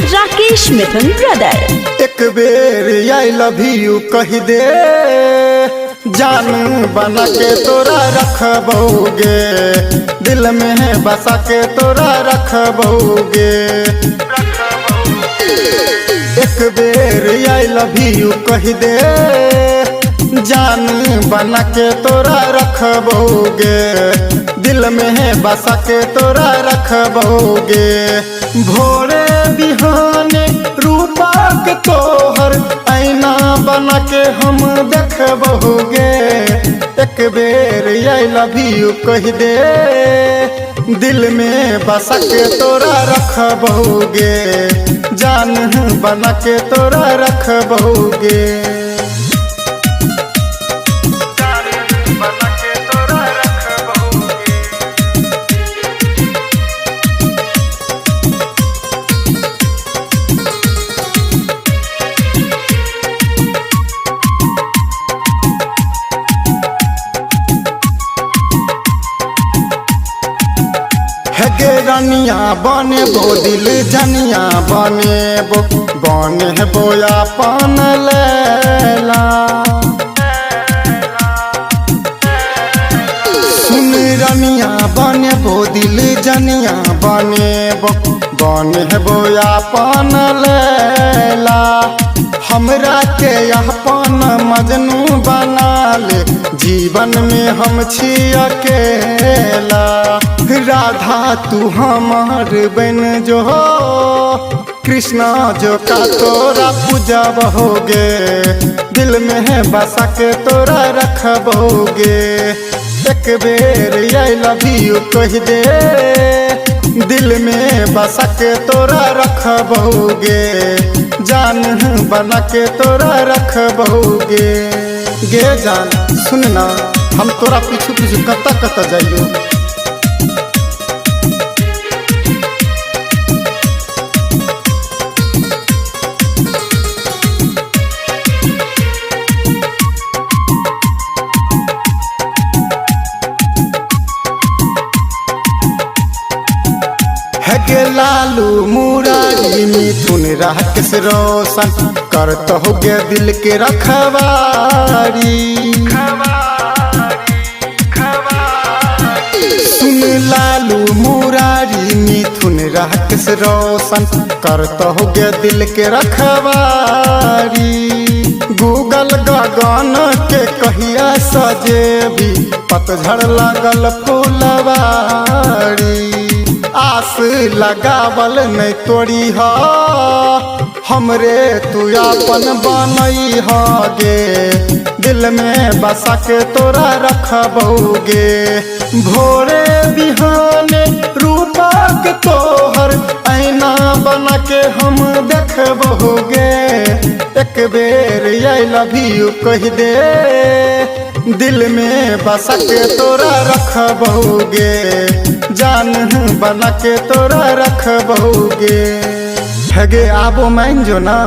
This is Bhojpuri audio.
राकेश मिथुन ब्रदर। एक बेर आई लव यू कह दे, जान बना के तोरा रखबोगे, दिल में बसा के तोरा रखबोगे। एक बेर आई लव यू कह दे, जान बना के तोरा रखबोगे, दिल में बसा के तोरा रखबोगे। भोरे बिहाने रूपा के तोहर आईना बना के हम देखबोगे। एक बेर आई लव यू कह दे, दिल में बसा के तोरा रखबोगे, जान बना के तोरा रखबोगे। हेगे रनिया बने बो दिल जनिया बने बो अपन लैला। सुन रनिया बने बो दिल जनिया बने बो अपन लैला। हमरा के अपन मजनू बना ले, जीवन में हम छी अकेला। राधा तू हमार बन जो हो, कृष्णा जो का तोरा पूजबोगे, दिल में बसा के तोरा रखबोगे। एक बेर आई लव यू कह दे, दिल में बसा के तोरा रखबोगे, जान बना के तोरा रखबोगे। गे जान सुनना, हम तोरा पीछू पीछू कत्ता जाइयो। हेगे लालू मुरारी मिथुन राकेश रोशन, करत होगे दिल के रखवारी। सुन लालू मुरारी मिथुन राकेश रोशन, करत होगे दिल के रखवारी। गूगल गगन के कहिया सजेबी, पतझड़ लगल फुलवारी। आस लगावल नहीं तोड़ी हा, हमरे तू अपन बनई गे, दिल में बसा के तोरा रखबोगे। भोरे बिहाने रूपा के तोहर आईना बना के हम देखबोगे। एक बेर आई लव यू कह दे, दिल में बसा के तोरा रखबोगे, जान बना के तोरा रखबोगे। हेगे आबो मान जो ना।